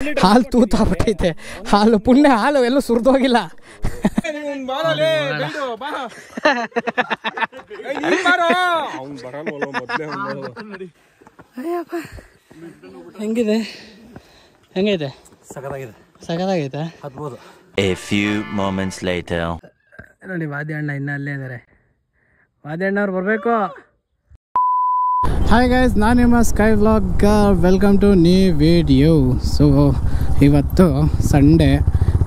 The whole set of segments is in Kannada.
ಹಾಲು ತೂತಾಗ್ಬಿಟ್ಟೈತೆ. ಹಾಲು ಪುಣ್ಯ ಹಾಲು ಎಲ್ಲೂ ಸುರಿದೋಗಿಲ್ಲ. ಹೆಂಗಿದೆ ಹೆಂಗೈತೆ? ಸಖತ್ತಾಗೈತೆ. A few moments later. ನೋಡಿ ವಾದ್ಯಣ್ಣ ಇನ್ನ ಅಲ್ಲೇ ಇದ್ದಾರೆ. ವಾದ್ಯಣ್ಣವ್ರು ಬರಬೇಕು. ಹಾಯ್ ಗೈಸ್, ನಾನು ನಿಮ್ಮ sky vlog. Welcome to new video. So ಇವತ್ತು Sunday.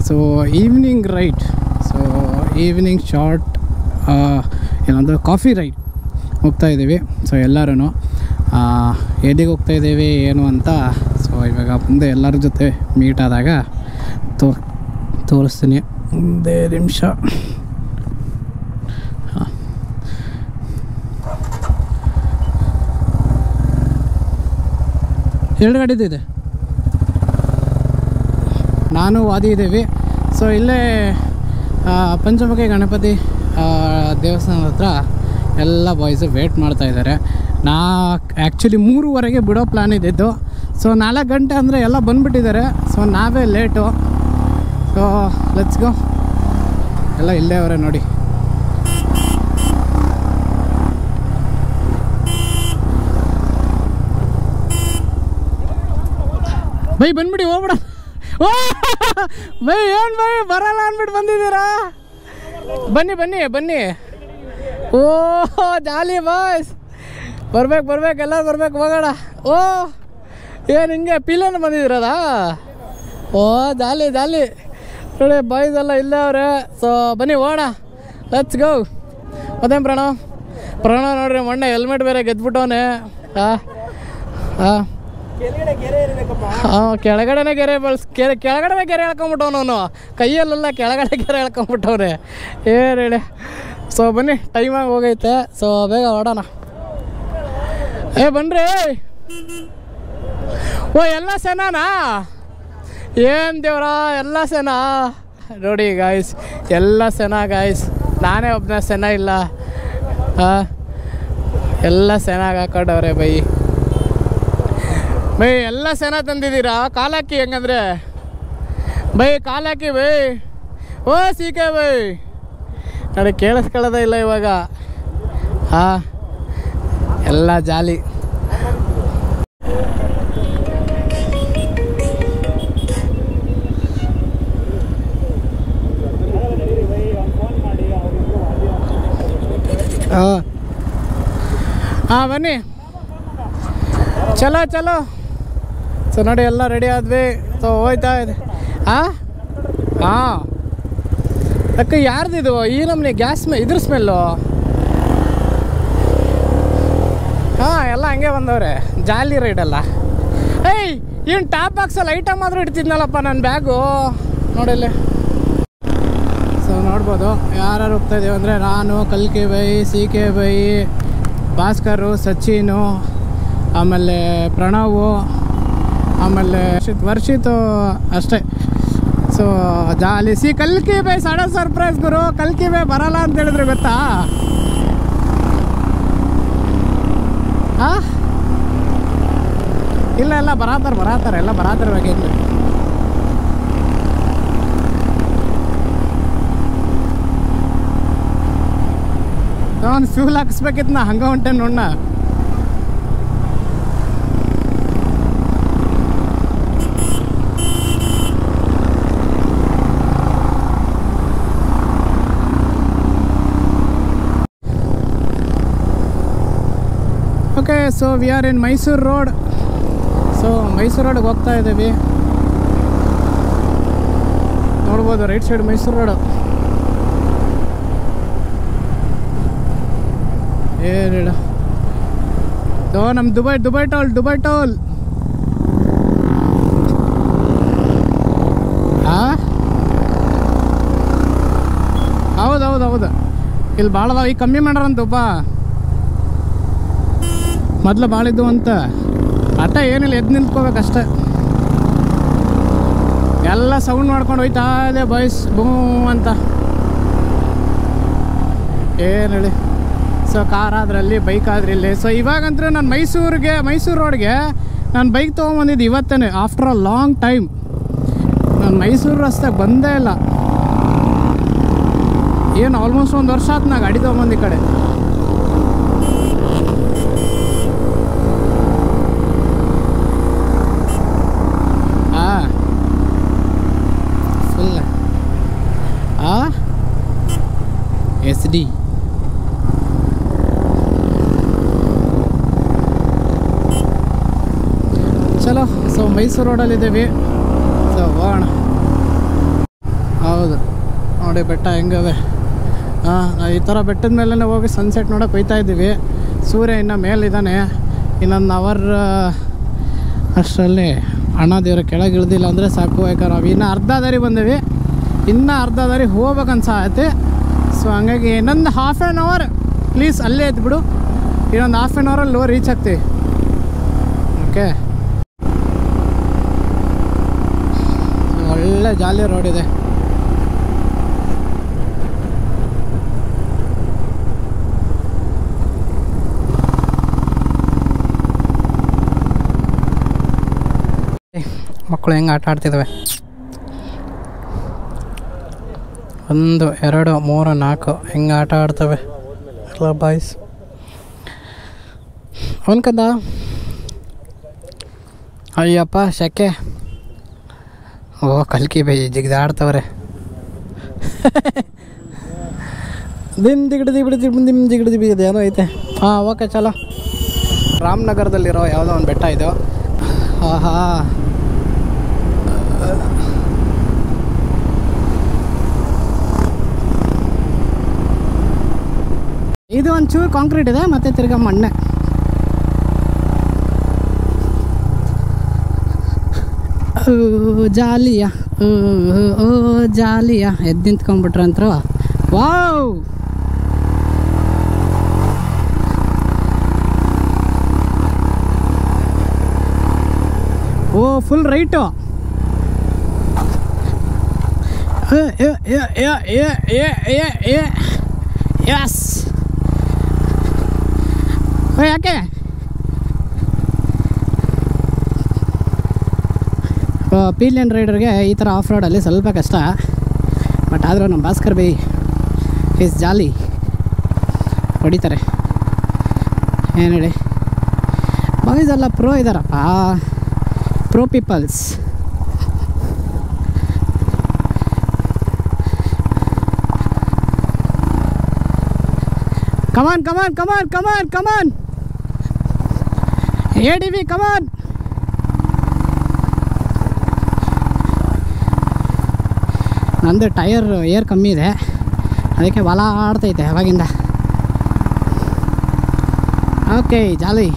So evening ride. So evening short ಏನಂದ್ರೆ ಕಾಫಿ ರೈಡ್ ಹೋಗ್ತಾಯಿದ್ದೀವಿ. ಸೊ ಎಲ್ಲರೂ ಎಲ್ಲಿಗೆ ಹೋಗ್ತಾಯಿದ್ದೀವಿ ಏನು ಅಂತ ಸೊ ಇವಾಗ ಮುಂದೆ ಎಲ್ಲರ ಜೊತೆ ಮೀಟ್ ಆದಾಗ ತೋರಿಸ್ತೀನಿ. ಒಂದೇ ನಿಮಿಷ. ಎರಡು ಗಾಡಿದಿದೆ. ನಾನು ವಾದಿ ಇದ್ದೀವಿ. ಸೊ ಇಲ್ಲೇ ಪಂಚಮುಖಿ ಗಣಪತಿ ದೇವಸ್ಥಾನದ ಹತ್ರ ಎಲ್ಲ ಬಾಯ್ಸು ವೇಟ್ ಮಾಡ್ತಾಯಿದ್ದಾರೆ. ನಾ ಆ್ಯಕ್ಚುಲಿ 3:15 ಬಿಡೋ ಪ್ಲ್ಯಾನ್ ಇದ್ದಿದ್ದು. ಸೊ 4 ಗಂಟೆ ಅಂದರೆ ಎಲ್ಲ ಬಂದುಬಿಟ್ಟಿದ್ದಾರೆ. ಸೊ ನಾವೇ ಲೇಟು. So let's go. ಎಲ್ಲ ಇಲ್ಲೇ ಅವರೇ ನೋಡಿ. ಬೈ ಬಂದ್ಬಿಡಿ, ಹೋಗ್ಬಿಡ. ಓ ಬೈ ಏನು ಬೈ ಬರಲ್ಲ ಅಂದ್ಬಿಟ್ಟು ಬಂದಿದ್ದೀರಾ? ಬನ್ನಿ ಬನ್ನಿ ಬನ್ನಿ. ಓ ಜಾಲಿ ಬಾಯ್ಸ್, ಬರ್ಬೇಕು ಎಲ್ಲ ಬರ್ಬೇಕು, ಹೋಗೋಣ. ಓ ಏನು ಹಿಂಗೆ ಪೀಲೇನ ಬಂದಿದ್ದೀರದಾ? ಓ ಜಾಲಿ ನೋಡಿ ಬಾಯ್ಸ್ ಎಲ್ಲ ಇಲ್ಲೇ ಅವ್ರೆ. ಸೊ ಬನ್ನಿ ಹೋಗೋಣ, ಲೆಟ್ಸ್ ಗೋ. ಅದೇನು ಪ್ರಣವ್ ನೋಡ್ರಿ, ಮೊನ್ನೆ ಹೆಲ್ಮೆಟ್ ಬೇರೆ ಗೆದ್ಬಿಟ್ಟವನೆ. ಕೆಳಗಡೆನೇ ಗೆರೆ ಕೆಳಗಡೆ ಗೆರೆ ಎಳ್ಕೊಂಬಿಟ್ಟವನು ಅವನು. ಕೈಯಲ್ಲೆಲ್ಲ ಕೆಳಗಡೆ ಗೆರೆ ಎಳ್ಕೊಂಬಿಟ್ಟವ್ರೆ. ಏನು ಹೇಳಿ. ಸೊ ಬನ್ನಿ, ಟೈಮಾಗಿ ಹೋಗೈತೆ. ಸೊ ಬೇಗ ಹೊಡೋಣ. ಬನ್ರಿ. ಓ ಎಲ್ಲ ಸೇನಾನಾ? ಏನು ದೇವ್ರ, ಎಲ್ಲ ಸೇನಾ ನೋಡಿ ಗಾಯ್ಸ್, ಎಲ್ಲ ಸೇನಾ ಗಾಯ್ಸ್. ನಾನೇ ಒಬ್ಬನೇ ಸೇನಾ ಇಲ್ಲ. ಎಲ್ಲ ಸೇನಾಗ ಹಾಕೊಂಡವ್ರೆ ಬೈ. ಬೈ ಎಲ್ಲ ಸೇನಾ ತಂದಿದ್ದೀರಾ? ಕಾಲಾಕಿ ಹೆಂಗಂದ್ರೆ ಬೈ, ಕಾಲಾಕಿ ಬೈ. ಓ ಸೀಕೆ ಬೈ ನೋಡಿ, ಕೇಳಿಸ್ಕೊಳ್ಳೋದೇ ಇಲ್ಲ ಇವಾಗ. ಎಲ್ಲ ಜಾಲಿ. ಬನ್ನಿ, ಚಲೋ. ಸೊ ನೋಡಿ ಎಲ್ಲ ರೆಡಿ ಆದ್ವಿ. ಸೊ ಹೋಯ್ತಾ ಇದೆ. ಅಕ್ಕ ಯಾರ್ದಿದು ಈ ನಮ್ಮನೆ ಗ್ಯಾಸ್ ಇದ್ರ ಸ್ಮೆಲ್ಲು? ಎಲ್ಲ ಹಂಗೆ ಬಂದವ್ರೆ. ಜಾಲಿ ರೈಡಲ್ಲ. ಏಯ್ ಏನು ಟಾಪ್ ಬಾಕ್ಸಲ್ಲಿ ಐಟಮ್ ಆದರೂ ಇಡ್ತಿದ್ನಲ್ಲಪ್ಪ ನನ್ನ ಬ್ಯಾಗು ನೋಡಲ್ಲಿ. ಸೊ ನೋಡ್ಬೋದು ಯಾರು ಹೋಗ್ತಾಯಿದ್ದೀವಿ ಅಂದರೆ ನಾನು, ಕಲ್ಕಿ ಬೈ, ಸಿ.ಕೆ. ಬೈ, ಭಾಸ್ಕರು, ಸಚಿನು, ಆಮೇಲೆ ಪ್ರಣವು, ಆಮೇಲೆ ವರ್ಷಿತು ಅಷ್ಟೇ. ಸೊ ಜಾಲಿ. ಕಲ್ಕಿ ಬೈ ಸಡನ್ ಸರ್ಪ್ರೈಸ್ ಗುರು. ಕಲ್ಕಿ ಬೈ ಬರಲ್ಲ ಅಂತ ಹೇಳಿದ್ರೆ ಗೊತ್ತಾ? ಇಲ್ಲ ಬರಾತಾರೆ ಎಲ್ಲ ಬರಾತಾರೆ ಬಗ್ಗೆ. ನಾನು ಫ್ಯೂಲ್ ಹಾಕಿಸ್ಬೇಕಿತ್ತು, ನಾ ಹಂಗೆ ಹೊಂಟೆ ನೋಡ. Okay, so we are in Mysuru road. So Mysuru ರೋಡ್ಗೆ ಹೋಗ್ತಾ ಇದ್ದೀವಿ. ನೋಡ್ಬೋದು ರೈಟ್ ಸೈಡ್ ಮೈಸೂರು ರೋಡು. ಏನಿಡ ನಮ್ಮ ದುಬೈ ಟೋಲ್. ಹೌದು ಇಲ್ಲಿ ಭಾಳ ಈಗ ಕಮ್ಮಿ ಮಾಡ್ಯಾರಂತಪ್ಪ. ಮೊದಲು ಭಾಳ ಇದ್ದು ಅಂತ ಆಟ ಏನಿಲ್ಲ, ಎದ್ದು ನಿಂತ್ಕೋಬೇಕಷ್ಟೆ. ಎಲ್ಲ ಸೌಂಡ್ ಮಾಡ್ಕೊಂಡು ಹೋಯ್ತಾ ಇದೆ ಬಾಯ್ಸ್, ಬೂ ಅಂತ. ಏನು ಹೇಳಿ. ಸೊ ಕಾರ್ ಆದ್ರಲ್ಲಿ, ಬೈಕ್ ಆದ್ರೆ ಇಲ್ಲಿ. ಸೊ ಇವಾಗಂತೂ ನಾನು ಮೈಸೂರು ರೋಡ್ಗೆ ನಾನು ಬೈಕ್ ತೊಗೊಂಬಂದಿದ್ದು ಇವತ್ತೇ, ಆಫ್ಟರ್ ಅ ಲಾಂಗ್ ಟೈಮ್. ನಾನು ಮೈಸೂರು ರಸ್ತೆಗೆ ಬಂದೇ ಇಲ್ಲ. ಏನು ಆಲ್ಮೋಸ್ಟ್ 1 ವರ್ಷ ಆಯ್ತು ನಾ ಗಾಡಿ ತೊಗೊಂಬಂದು ಈ ಕಡೆ. ಹಾಂ ಫುಲ್ SD. ಚಲೋ. ಸೊ ಮೈಸೂರು ರೋಡಲ್ಲಿದ್ದೀವಿ. ಸೊ ಹೋಗೋಣ. ಹೌದು ನೋಡಿ ಬೆಟ್ಟ ಹೆಂಗವೆ. ಈ ಥರ ಬೆಟ್ಟದ ಮೇಲೆ ಹೋಗಿ ಸನ್ಸೆಟ್ ನೋಡೋಕೆ ಹೋಗ್ತಾ ಇದ್ದೀವಿ. ಸೂರ್ಯ ಇನ್ನು ಮೇಲಿದ್ದಾನೆ. ಇನ್ನೊಂದು ಅವರ್ ಅಷ್ಟರಲ್ಲಿ ಅಣ್ಣ ದೇವ್ರ ಕೆಳಗೆ ಇಳ್ದಿಲ್ಲ ಅಂದರೆ ಸಾಕು. ಯಾಕಂದ್ರೆ ನಾವು ಇನ್ನೂ ಅರ್ಧ ದಾರಿ ಬಂದೀವಿ, ಇನ್ನೂ ಅರ್ಧ ದಾರಿ ಹೋಗ್ಬೇಕನ್ಸತ್ತೆ. ಸೊ ಹಂಗಾಗಿ ಇನ್ನೊಂದು ಹಾಫ್ ಆ್ಯನ್ ಅವರ್ ಪ್ಲೀಸ್ ಅಲ್ಲೇ ಇದ್ಬಿಡು. ಇನ್ನೊಂದು ಹಾಫ್ ಆ್ಯನ್ ಅವರಲ್ಲಿ ರೀಚ್ ಆಗ್ತೀವಿ. ಓಕೆ. ಒಳ್ಳೆ ಜಾಲಿ ರೋಡ್ ಇದೆ. ಮಕ್ಕಳು ಹೆಂಗೆ ಆಟ ಆಡ್ತಿದ್ದಾವೆ. 1 2 3 4 ಹೆಂಗೆ ಆಟ ಆಡ್ತವೆ ಎಲ್ಲ ಬಾಯ್ಸ್. ಅವನ್ಕಂದ ಅಯ್ಯಪ್ಪ ಶೆಕೆ. ಓ ಕಲ್ಕಿ ಬೈ ಜಿಗ್ದಾಡ್ತವ್ರೆ. ಜಿಗಿಡಿದು ಏನೋ ಐತೆ. ಹಾಂ ಓಕೆ ಚಲೋ. ರಾಮನಗರದಲ್ಲಿರೋ ಯಾವುದೋ ಒಂದು ಬೆಟ್ಟ ಇದು. ಆಹಾ ಇದು ಒಂಚೂರು ಕಾಂಕ್ರೀಟ್ ಇದೆ, ಮತ್ತು ತಿರ್ಗಾ ಮಣ್ಣೆ. ಜಾಲಿಯ ಓ ಜಾಲಿಯ ಎದ್ದು ನಿಂತ್ಕೊಂಡ್ಬಿಟ್ರಂತ್ರು. ವಾವ್ ಓ ಫುಲ್ ರೈಟು. ಯಸ್ ಯಾಕೆ ಪೀಲಿಯನ್ ರೈಡರ್ಗೆ ಈ ಥರ ಆಫ್ ರೋಡಲ್ಲಿ ಸ್ವಲ್ಪ ಕಷ್ಟ. ಬಟ್ ಆದರೂ ನಮ್ಮ ಭಾಸ್ಕರ್ ಬೈ ಈಸ್ ಜಾಲಿ ಹೊಡಿತಾರೆ. ಏನು ಹೇಳಿ ಬಾಯ್ಸ್ ಎಲ್ಲ ಪ್ರೋ ಇದ್ದಾರಪ್ಪ, ಪ್ರೋ ಪೀಪಲ್ಸ್. ಕಮಾನ್ ಕಮಾನ್ ಕಮಾನ್ ಕಮಾನ್ ಕಮಾನ್ ADV ಕಮಾನ್. ನಂದು ಟೈರ್ ಏರ್ ಕಮ್ಮಿ ಇದೆ, ಅದಕ್ಕೆ ಹೊಲ ಆಡ್ತೈತೆ ಅವಾಗಿಂದ. ಓಕೆ ಜಾಲಿ.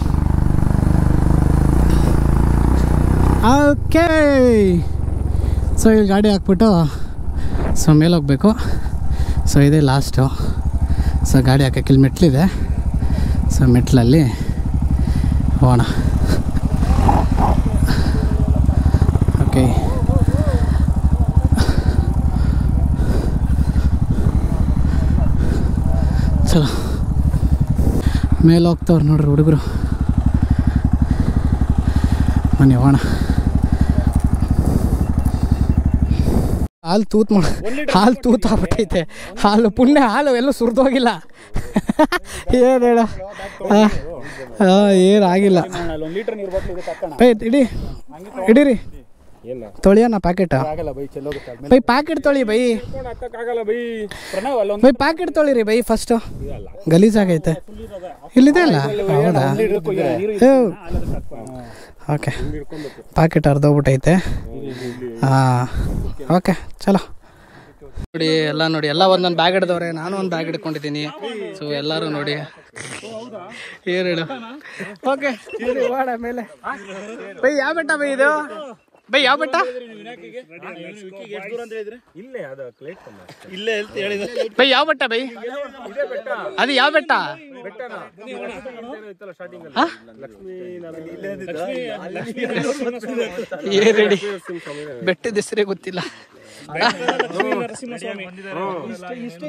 ಓಕೆ ಸೊ ಇಲ್ಲಿ ಗಾಡಿ ಹಾಕ್ಬಿಟ್ಟು ಸೊ ಮೇಲೆ ಹೋಗ್ಬೇಕು. ಸೊ ಇದೇ ಲಾಸ್ಟು. ಸೊ ಗಾಡಿ ಹಾಕೋಕ್ಕೆ ಇಲ್ಲಿ ಮೆಟ್ಲಿದೆ. ಸೊ ಮೆಟ್ಲಲ್ಲಿ ಹೋಗೋಣ. ಓಕೆ ಚಲೋ. ಮೇಲೆ ಹೋಗ್ತವ್ರು ನೋಡ್ರಿ ಹುಡುಗರು. ಬನ್ನಿ ಹೋಗೋಣ. ಹಾಲು ತೂತಾಗ್ಬಿಟ್ಟೈತೆ. ಹಾಲು ಪುಣ್ಯ ಹಾಲು ಎಲ್ಲೂ ಸುರಿದೋಗಿಲ್ಲ. ಏನು ಹೇಳ ಏನಾಗಿಲ್ಲ. ಇಡೀರಿ ತೊಳಿಯೋಣ ಪ್ಯಾಕೆಟ್. ಬೈ ಪ್ಯಾಕೆಟ್ ತೊಳಿ ಬೈ. ಬೈ ಪ್ಯಾಕೆಟ್ ತೊಳಿರಿ ಬೈ ಫಸ್ಟು. ಗಲೀಜಾಗೈತೆ. ಇಲ್ಲಿದೆ ಅಲ್ಲ. ಹೌದಾ ಓಕೆ. ಪ್ಯಾಕೆಟ್ ಅರ್ಧೋಗ್ಬಿಟ್ಟೈತೆ. ಹಾಂ ಓಕೆ ಚಲೋ. ನೋಡಿ ಎಲ್ಲ ನೋಡಿ ಎಲ್ಲ ಒಂದೊಂದು ಬ್ಯಾಗ್ ಹಿಡ್ದವ್ರೆ. ನಾನು ಒಂದು ಬ್ಯಾಗ್ ಹಿಡ್ಕೊಂಡಿದ್ದೀನಿ. ಸೊ ಎಲ್ಲರೂ ನೋಡಿ ಏನು ಹೇಳು. ಓಕೆ ಮಾಡ ಮೇಲೆ. ಬೈ ಯಾವ ಬೆಟ್ಟ ಬೈ ಇದು? ಬೈ ಯಾವ ಬೆಟ್ಟ? ಬೈ ಯಾವ ಬೆಟ್ಟ ಬೈ? ಅದು ಯಾವ ಬೆಟ್ಟ? ಏನ್ ಹೇಳಿ ಬೆಟ್ಟದ ಹೆಸರೇ ಗೊತ್ತಿಲ್ಲ.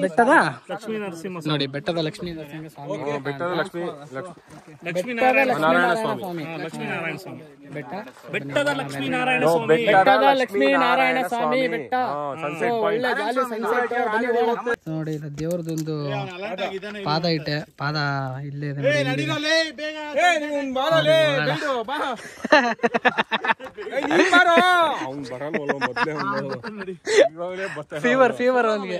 ಬೆಟ್ಟದ ನೋಡಿ, ಬೆಟ್ಟದ ಲಕ್ಷ್ಮೀ ನರಸಿಂಹ ಸ್ವಾಮಿ, ಬೆಟ್ಟದ ಲಕ್ಷ್ಮೀನಾರಾಯಣ ಸ್ವಾಮಿ, ಬೆಟ್ಟದ ಲಕ್ಷ್ಮೀನಾರಾಯಣ ಸ್ವಾಮಿ ಬೆಟ್ಟ. ಒಳ್ಳೆ ಜಾಲಿ ಸನ್ಸೆಟ್ ನೋಡಿ. ಇದು ದೇವ್ರದೊಂದು ಪಾದ ಇಟ್ಟೆ, ಪಾದ ಇಲ್ಲೇ ಇದೆ. ಫೀವರ್ ಅವನಿಗೆ.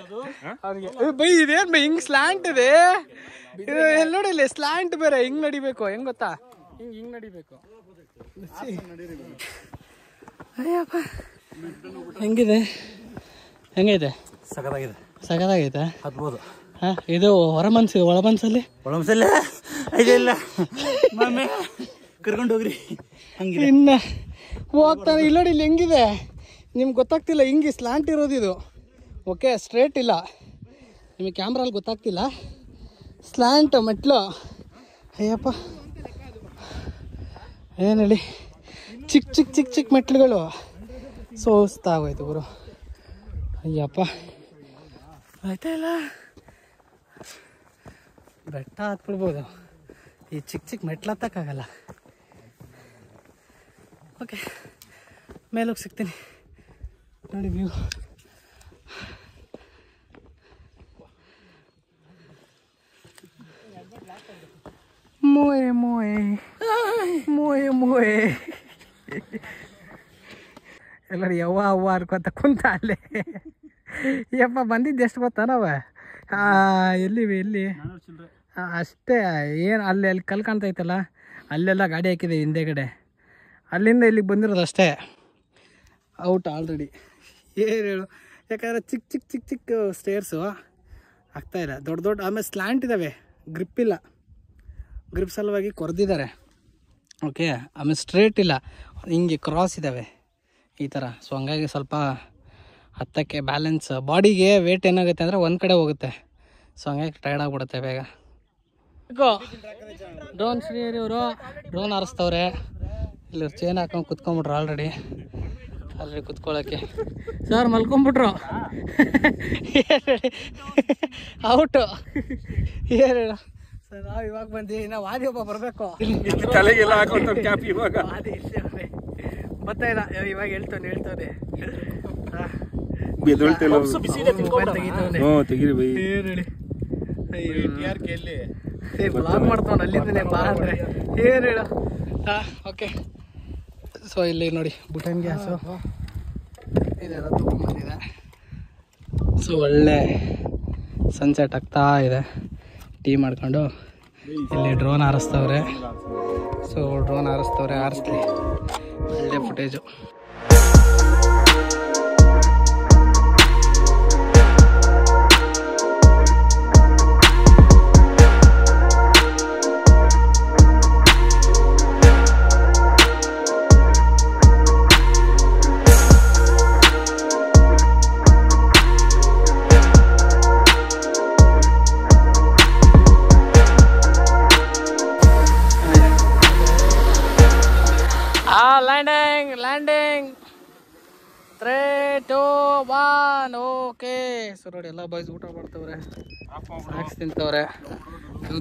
ಬೈ ಇದೇನ್ ಬೈ ಹಿಂಗ್ ಸ್ಲಾಂಟ್ ಇದೆ, ಎಲ್ಲಿ ನೋಡಿ ಇಲ್ಲಿ ಸ್ಲಾಂಟ್ ಬೇರೆ. ಹಿಂಗ್ ನಡಿಬೇಕು, ಹೆಂಗ್ ಗೊತ್ತಾ, ಹಿಂಗ್ ನಡಿಬೇಕು. ಅಯ್ಯಪ್ಪ ಹೆಂಗಿದೆ, ಹೆಂಗೈತೆ? ಸಗದಾಗೈತೆ. ಇದು ಹೊರಮನ್ಸು, ಒಳಮನ್ಸಲ್ಲಿ ಇಲ್ಲ ಕರ್ಕೊಂಡು ಹೋಗ್ರಿ. ಇನ್ನ ಹೋಗ್ತಾನೆ. ಇಲ್ಲ ನೋಡಿ ಇಲ್ಲಿ ಹೆಂಗಿದೆ ನಿಮ್ಗೆ ಗೊತ್ತಾಗ್ತಿಲ್ಲ, ಹಿಂಗೆ ಸ್ಲಾಂಟ್ ಇರೋದು ಇದು. ಓಕೆ, ಸ್ಟ್ರೇಟ್ ಇಲ್ಲ, ನಿಮಗೆ ಕ್ಯಾಮ್ರಲ್ಲಿ ಗೊತ್ತಾಗ್ತಿಲ್ಲ. ಸ್ಲ್ಯಾಂಟ್ ಮೆಟ್ಲು. ಅಯ್ಯಪ್ಪ ಏನು ಹೇಳಿ, ಚಿಕ್ಕ ಮೆಟ್ಲುಗಳು. ಸೋಸ್ತಾಗೋಯ್ತು ಗುರು. ಅಯ್ಯಪ್ಪ ಆಯ್ತಾ ಇಲ್ಲ, ಬೆಟ್ಟ ಹತ್ಬಿಡ್ಬೋದು, ಈ ಚಿಕ್ಕ ಮೆಟ್ಲು ಹತ್ತಕ್ಕಾಗಲ್ಲ. ಓಕೆ, ಮೇಲೋಗಿ ಸಿಗ್ತೀನಿ ನೋಡಿ ವ್ಯೂ. ಮೋಯೆ ಎಲ್ಲರೂ ಯವ್ವ ಅನ್ಕೊಂತ ಕುಂತ ಅಲ್ಲೇ. ಯಪ್ಪ ಬಂದಿದ್ದು ಎಷ್ಟು ಗೊತ್ತಾ ನಾವು, ಎಲ್ಲಿ ಅಷ್ಟೇ. ಏನು ಅಲ್ಲಿ ಕಲ್ ಕಾಣ್ತೈತಲ್ಲ, ಅಲ್ಲೆಲ್ಲ ಗಾಡಿ ಹಾಕಿದೆ ಹಿಂದೆಗಡೆ, ಅಲ್ಲಿಂದ ಇಲ್ಲಿಗೆ ಬಂದಿರೋದು ಅಷ್ಟೇ. Out already. ಏನು ಹೇಳು, ಯಾಕಂದರೆ ಚಿಕ್ಕ ಸ್ಟೇರ್ಸು ಆಗ್ತಾಯಿಲ್ಲ, ದೊಡ್ಡ. ಆಮೇಲೆ ಸ್ಲ್ಯಾಂಟ್ ಇದ್ದಾವೆ, ಗ್ರಿಪ್ ಇಲ್ಲ, ಗ್ರಿಪ್ ಸಲುವಾಗಿ ಕೊರೆದಿದ್ದಾರೆ. ಓಕೆ, ಆಮೇಲೆ ಸ್ಟ್ರೇಟ್ ಇಲ್ಲ, ಹಿಂಗೆ ಕ್ರಾಸ್ ಇದ್ದಾವೆ ಈ ಥರ. ಸೊ ಹಂಗಾಗಿ ಸ್ವಲ್ಪ ಹತ್ತಕ್ಕೆ ಬ್ಯಾಲೆನ್ಸ್, ಬಾಡಿಗೆ ವೇಟ್ ಏನಾಗುತ್ತೆ ಅಂದರೆ ಒಂದು ಕಡೆ ಹೋಗುತ್ತೆ. ಸೊ ಹಂಗಾಗಿ ಟೈರ್ಡ್ ಆಗಿಬಿಡುತ್ತೆ ಬೇಗ. ಡ್ರೋನ್ ಶ್ರೀಹರಿ ಅವರು ಡ್ರೋನ್ ಹಾರಿಸ್ತವ್ರೆ. ಇಲ್ಲಿ ಚೈನ್ ಹಾಕೊಂಡು ಕುತ್ಕೊಂಡ್ಬಿಟ್ರು ಆಲ್ರೆಡಿ ಕುತ್ಕೊಳ್ಳೋಕ್ಕೆ. ಸರ್ ಮಲ್ಕೊಂಬಿಟ್ರು. ಔಟು. ಏನು ಸರ್, ನಾವು ಇವಾಗ ಬಂದು ನಾವು ವಾದಿ ಒಬ್ಬ ಬರಬೇಕು. ತಲೆಗೆಲ್ಲ ಹಾಕೊಂಡು ಕ್ಯಾಪ್ ಇವಾಗ ವಾದಿ ಬರ್ತಾ ಇಲ್ಲ, ಇವಾಗ ಹೇಳ್ತಾನೆ ಬ್ಲಾಗ್ ಮಾಡ್ತಾವ ಅಲ್ಲಿಂದಲೇ ಬಾ ಅಂದರೆ ಏನು ಹೇಳು. ಓಕೆ, ಸೊ ಇಲ್ಲಿ ನೋಡಿ ಬುಟನ್ ಗ್ಯಾಸು ಇದೆಲ್ಲ ತೊಗೊಂಬಂದಿದೆ. ಸೊ ಒಳ್ಳೆ ಸನ್ಸೆಟ್ ಆಗ್ತಾ ಇದೆ. ಟೀ ಮಾಡ್ಕೊಂಡು ಇಲ್ಲಿ ಡ್ರೋನ್ ಹಾರಿಸ್ತವ್ರೆ. ಸೊ ಡ್ರೋನ್ ಹಾರಿಸ್ತವ್ರೆ, ಹಾರಿಸ್ಲಿ, ಒಳ್ಳೆ ಫುಟೇಜು. ಲ್ಯಾಂಡಿಂಗ್ 3, 2, 1. ಓಕೆ, ಸೊ ನೋಡಿ ಎಲ್ಲ ಬಾಯ್ಸ್ ಊಟ ಮಾಡ್ತವ್ರೆ, ಸ್ನಾಕ್ಸ್ ತಿಂತವ್ರೆ,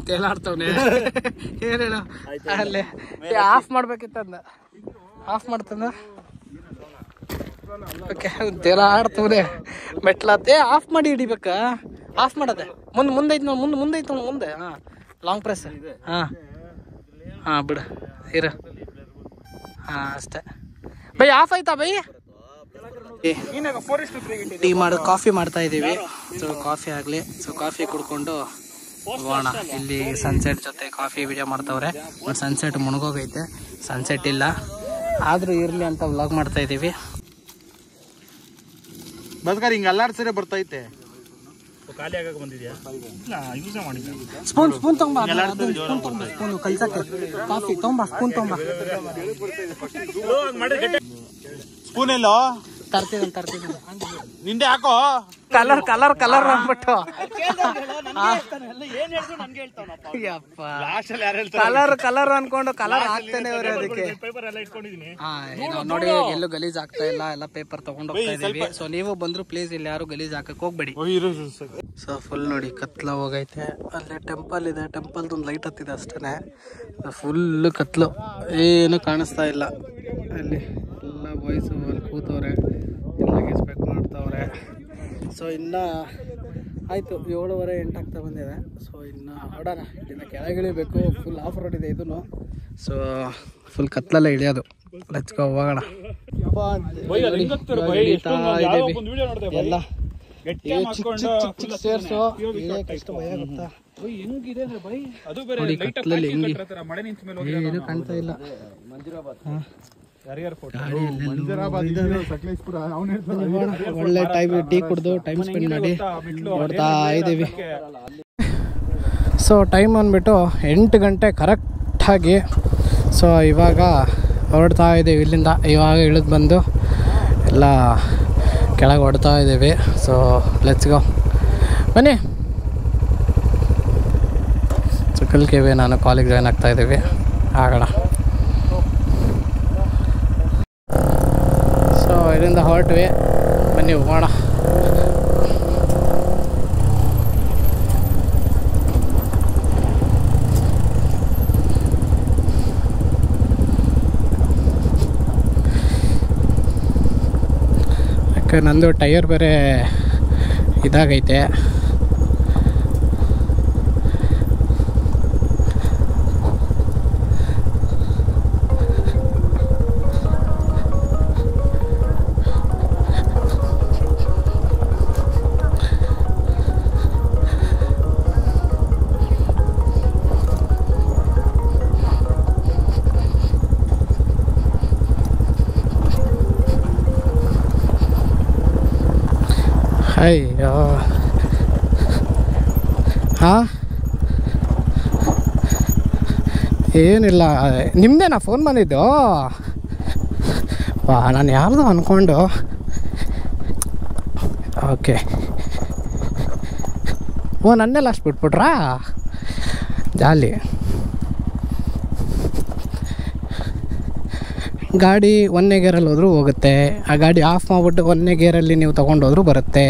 ತೇಲಾಡ್ತವ್ನೆ. ಏನು ಹೇಳು, ಅಲ್ಲೇ ಆಫ್ ಮಾಡ್ಬೇಕಿತ್ತ, ಅದನ್ನ ಆಫ್ ಮಾಡ್ತಂದ. ಓಕೆ, ತೇಲಾಡ್ತವ್ರೆ ಮೆಟ್ಲತ್ತೆ. ಆಫ್ ಮಾಡಿ ಹಿಡಿಬೇಕಾ, ಆಫ್ ಮಾಡೋದೆ. ಮುಂದೈತೆ ನೋಡಿ, ಮುಂದೈತೆ ನೋಡಿ, ಮುಂದೆ. ಹಾಂ, ಲಾಂಗ್ ಪ್ರೆಸ್. ಹಾಂ ಬಿಡು ಇರ. ಹಾಂ ಅಷ್ಟೇ ಬೈ. ಆಫ್ ಆಯ್ತಾ ಬೈ? ಟೀ ಮಾಡಿ ಕಾಫಿ ಮಾಡ್ತಾ ಇದ್ದೀವಿ. ಸೊ ಕಾಫಿ ಆಗಲಿ. ಸೊ ಕಾಫಿ ಕುಡ್ಕೊಂಡು ಹೋಗೋಣ. ಇಲ್ಲಿ ಸನ್ಸೆಟ್ ಜೊತೆ ಕಾಫಿ ವಿಡಿಯೋ ಮಾಡ್ತವ್ರೆ. ಸನ್ಸೆಟ್ ಮುಳುಗೋಗೈತೆ, ಸನ್ಸೆಟ್ ಇಲ್ಲ, ಆದರೂ ಇರಲಿ ಅಂತ ವ್ಲಾಗ್ ಮಾಡ್ತಾ ಇದ್ದೀವಿ. ಬದ್ಕಾರಿ ಹಿಂಗೆ ಅಲ್ಲಾಡ್ಸರೆ ಬರ್ತೈತೆ. ಸ್ಪೂನ್ ತಗೊಂಬ, ಸ್ಪೂನ್ ಕಲ್ಸಕ್ಕೆ ಕಾಫಿ ತಗೊಂಬ, ಸ್ಪೂನ್ ತಗೊಂಬ. ಸ್ಪೂನ್ ಎಲ್ಲೋ ತರ್ತಿದ್ದೀನಿ ನಿಂದೆ ಹಾಕೋ. ಕಲರ್ ಅಂದ್ಬಿಟ್ಟು ಕಲರ್ ಅನ್ಕೊಂಡು ಕಲರ್ ಹಾಕ್ತಾನೆ ಅವ್ರೆ ಅದಕ್ಕೆ. ನೋಡಿ ಎಲ್ಲೂ ಗಲೀಜ್ ಆಗ್ತಾ ಇಲ್ಲ, ಎಲ್ಲ ಪೇಪರ್ ತಗೊಂಡ್ ಹೋಗ್ತಾ ಇದೀವಿ. ಸೊ ನೀವು ಬಂದ್ರು ಪ್ಲೀಸ್ ಇಲ್ಲಿ ಯಾರು ಗಲೀಜ್ ಹಾಕಕ್ ಹೋಗ್ಬೇಡಿ. ಸೊ ಫುಲ್ ನೋಡಿ ಕತ್ಲ ಹೋಗೈತೆ. ಅಲ್ಲಿ ಟೆಂಪಲ್ ಇದೆ, ಟೆಂಪಲ್ ಒಂದು ಲೈಟ್ ಹತ್ತಿದೆ ಅಷ್ಟೇ. ಫುಲ್ ಕತ್ಲು, ಏನು ಕಾಣಿಸ್ತಾ ಇಲ್ಲ. ಅಲ್ಲಿ ಎಲ್ಲ ಬಾಯ್ಸು ಅಲ್ಲಿ ಕೂತವ್ರೆ, ಎಲ್ಲ ಎಕ್ಸ್ಪೆಕ್ಟ್ ಮಾಡ್ತಾವ್ರೆ. ಸೊ ಇನ್ನು ಆಯಿತು 7:30 8 ಆಗ್ತಾ ಬಂದಿದೆ. ಸೊ ಇನ್ನು ಹೊಡೋಣ, ಇಲ್ಲಿಂದ ಕೆಳಗಿಳಿಬೇಕು. ಫುಲ್ ಆಫ್ ರೋಡ್ ಇದೆ ಇದೂ. ಸೊ ಫುಲ್ ಕತ್ಲಲ್ಲೇ ಇಳಿಯೋದು. ಲೆಟ್ಸ್ ಗೋ, ಹೋಗೋಣ. ಎಲ್ಲ ಚಿಕ್ಕ ಸೇರ್ಸು ಎಷ್ಟು ಭಯ ಗೊತ್ತಾ? ಕತ್ಲಲ್ಲಿ ಏನು ಕಾಣ್ತಾ ಇಲ್ಲ. ಒಳ್ಳೆ ಟೈಮ್ ಟೀ ಕುಡ್ದು ಟೈಮ್ ಸ್ಪೆಂಡ್ ಮಾಡಿ ನೋಡ್ತಾ ಇದ್ದೀವಿ. ಸೊ ಟೈಮ್ ಅಂದ್ಬಿಟ್ಟು 8 ಗಂಟೆ ಕರೆಕ್ಟಾಗಿ. ಸೊ ಇವಾಗ ಹೊರಡ್ತಾ ಇದ್ದೀವಿ ಇಲ್ಲಿಂದ. ಇವಾಗ ಇಳಿದು ಬಂದು ಎಲ್ಲ ಕೆಳಗೆ ಹೊಡ್ತಾ ಇದ್ದೀವಿ. ಸೊ ಲೆಟ್ಸ್ ಗೋ, ಬನ್ನಿ. ಸೊ ಕಲ್ಕೆವೆ ನಾನು ಕಾಲೇಜ್ ಜಾಯ್ನ್ ಆಗ್ತಾ ಇದ್ದೀವಿ, ಆಗೋಣ. ಸೊ ಇದರಿಂದ ಹೊರಟ್ವಿ, ಬನ್ನಿ ಹೋಗೋಣ. ಯಾಕೆ ನಂದು ಟೈರ್ ಬೇರೆ ಇದಾಗೈತೆ. ಅಯ್ಯೋ, ಹಾಂ ಏನಿಲ್ಲ, ನಿಮ್ಮದೇನಾ ಫೋನ್ ಬಂದಿದ್ದು? ವಾ, ನಾನು ಯಾರ್ದು ಅಂದ್ಕೊಂಡು. ಓಕೆ, ಓ ನನ್ನೆಲ್ಲ ಅಷ್ಟು ಬಿಟ್ಬಿಟ್ರಾ? ಜಾಲಿ. ಗಾಡಿ 1ನೇ ಗೇರಲ್ಲಿ ಹೋದ್ರೂ ಹೋಗುತ್ತೆ. ಆ ಗಾಡಿ ಆಫ್ ಮಾಡಿಬಿಟ್ಟು 1ನೇ ಗೇರಲ್ಲಿ ನೀವು ತೊಗೊಂಡೋದ್ರೂ ಬರುತ್ತೆ.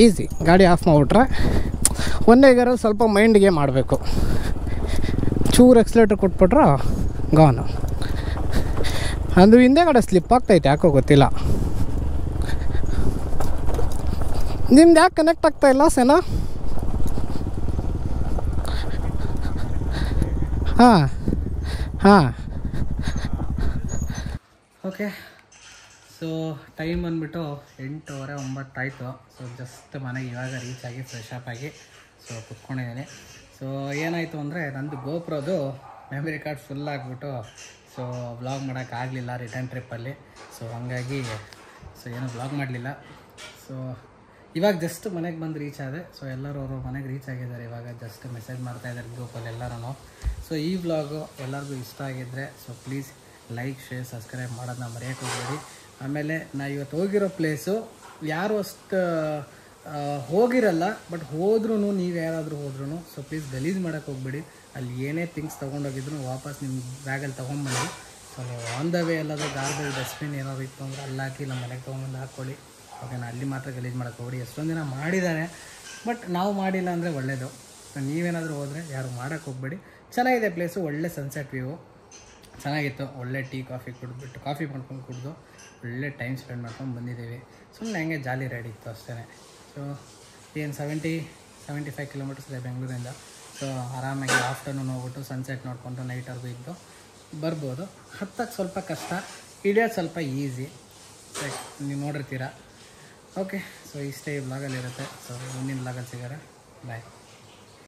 ಈಸಿ. ಗಾಡಿ ಆಫ್ ಮಾಡಿಬಿಟ್ರೆ 1ನೇ ಗೇರಲ್ಲಿ ಸ್ವಲ್ಪ ಮೈಂಡ್ಗೆ ಮಾಡಬೇಕು. ಚೂರು ಎಕ್ಸ್ಲೇಟ್ರ್ ಕೊಟ್ಬಿಟ್ರೆ ಗಾನು. ಅದು ಹಿಂದೆಗಡೆ ಸ್ಲಿಪ್ ಆಗ್ತೈತೆ, ಯಾಕೋ ಗೊತ್ತಿಲ್ಲ. ನಿಮ್ದು ಯಾಕೆ ಕನೆಕ್ಟ್ ಆಗ್ತಾ ಇಲ್ಲ ಸೇನಾ? ಹಾಂ ಹಾಂ ಓಕೆ. ಸೊ ಟೈಮ್ ಬಂದುಬಿಟ್ಟು 8:30 9 ಆಯಿತು. ಸೊ ಜಸ್ಟ್ ಮನೆಗೆ ಇವಾಗ ರೀಚ್ ಆಗಿ ಫ್ರೆಶ್ ಅಪ್ ಆಗಿ ಸೊ ಕುತ್ಕೊಂಡಿದ್ದೀನಿ. ಸೊ ಏನಾಯಿತು ಅಂದರೆ ನಂದು ಗೋಪ್ರೋದು ಮೆಮರಿ ಕಾರ್ಡ್ ಫುಲ್ ಆಗಿಬಿಟ್ಟು ಸೊ ವ್ಲಾಗ್ ಮಾಡೋಕ್ಕಾಗಲಿಲ್ಲ ರಿಟರ್ನ್ ಟ್ರಿಪ್ಪಲ್ಲಿ. ಸೊ ಹಾಗಾಗಿ ಸೊ ಏನೂ ವ್ಲಾಗ್ ಮಾಡಲಿಲ್ಲ. ಸೊ ಇವಾಗ ಜಸ್ಟ್ ಮನೆಗೆ ಬಂದು ರೀಚ್ ಆದೆ. ಸೊ ಎಲ್ಲರೂ ಅವರು ಮನೆಗೆ ರೀಚ್ ಆಗಿದ್ದಾರೆ. ಇವಾಗ ಜಸ್ಟ್ ಮೆಸೇಜ್ ಮಾಡ್ತಾಯಿದ್ದಾರೆ ಗ್ರೂಪಲ್ಲಿ ಎಲ್ಲರೂ. ಸೊ ಈ ವ್ಲಾಗು ಎಲ್ಲರಿಗೂ ಇಷ್ಟ ಆಗಿದ್ದರೆ so please like share subscribe ಮಾಡೋದನ್ನ ಮರೆಯೋಕ್ಕೆ ಹೋಗಬೇಡಿ. ಆಮೇಲೆ ನಾ ಇವತ್ತು ಹೋಗಿರೋ ಪ್ಲೇಸು ಯಾರು ಅಷ್ಟು ಹೋಗಿರಲ್ಲ, ಬಟ್ ಹೋದ್ರೂ ನೀವು ಯಾರಾದರೂ ಹೋದ್ರೂ ಸೊ ಪ್ಲೀಸ್ ಗಲೀಜು ಮಾಡೋಕ್ಕೆ ಹೋಗ್ಬೇಡಿ. ಅಲ್ಲಿ ಏನೇ ಥಿಂಗ್ಸ್ ತೊಗೊಂಡೋಗಿದ್ರು ವಾಪಸ್ ನಿಮ್ಮ ಬ್ಯಾಗಲ್ಲಿ ತೊಗೊಂಬಂದು ಸೊ ನೀವು ಆನ್ ದ ವೇ ಎಲ್ಲಾದರೂ ಗಾರ್ಬೇಜ್ ಡಸ್ಟ್ಬಿನ್ ಏನಾದ್ರು ಇತ್ತು ಅಂದರೆ ಅಲ್ಲಿ ಹಾಕಿ ನಮ್ಮ ಮನೆಗೆ ತೊಗೊಂಬಂದು ಹಾಕ್ಕೊಳ್ಳಿ. ಓಕೆನಾ? ಅಲ್ಲಿ ಮಾತ್ರ ಗಲೀಜು ಮಾಡೋಕ್ಕೆ ಹೋಗ್ಬೇಡಿ. ಎಷ್ಟೊಂದು ದಿನ ಮಾಡಿದ್ದಾರೆ, ಬಟ್ ನಾವು ಮಾಡಿಲ್ಲ ಅಂದರೆ ಒಳ್ಳೆಯದು. ಸೊ ನೀವೇನಾದರೂ ಹೋದರೆ ಯಾರು ಮಾಡೋಕ್ಕೆ ಹೋಗ್ಬೇಡಿ. ಚೆನ್ನಾಗಿದೆ ಪ್ಲೇಸು, ಒಳ್ಳೆ ಸನ್ಸೆಟ್ ವ್ಯೂ ಚೆನ್ನಾಗಿತ್ತು. ಒಳ್ಳೆ ಟೀ ಕಾಫಿ ಕುಡಿದ್ಬಿಟ್ಟು ಕಾಫಿ ಮಾಡ್ಕೊಂಡು ಕುಡಿದು ಒಳ್ಳೆ ಟೈಮ್ ಸ್ಪೆಂಡ್ ಮಾಡ್ಕೊಂಡು ಬಂದಿದ್ದೀವಿ. ಸುಮ್ಮನೆ ಹಂಗೆ ಜಾಲಿ ರೈಡ್ ಇತ್ತು ಅಷ್ಟೇ. ಸೊ ಏನು 70-75 ಕಿಲೋಮೀಟರ್ಸ್ ಇದೆ ಬೆಂಗಳೂರಿಂದ. ಸೊ ಆರಾಮಾಗಿ ಆಫ್ಟರ್ನೂನ್ ಹೋಗ್ಬಿಟ್ಟು ಸನ್ಸೆಟ್ ನೋಡಿಕೊಂಡು ನೈಟ್ವರೆಗೂ ಇದ್ದು ಬರ್ಬೋದು. ಹತ್ತಕ್ಕೆ ಸ್ವಲ್ಪ ಕಷ್ಟ, ಇಳಿಯೋದು ಸ್ವಲ್ಪ ಈಸಿ, ನೀವು ನೋಡಿರ್ತೀರ. ಓಕೆ, ಸೊ ಇಷ್ಟೇ ಈ ವ್ಲಾಗಲ್ಲಿರುತ್ತೆ. ಸೊ ಮುಂದಿನ ವ್ಲಾಗಲ್ಲಿ ಸಿಗೋಣ. ಬಾಯ್.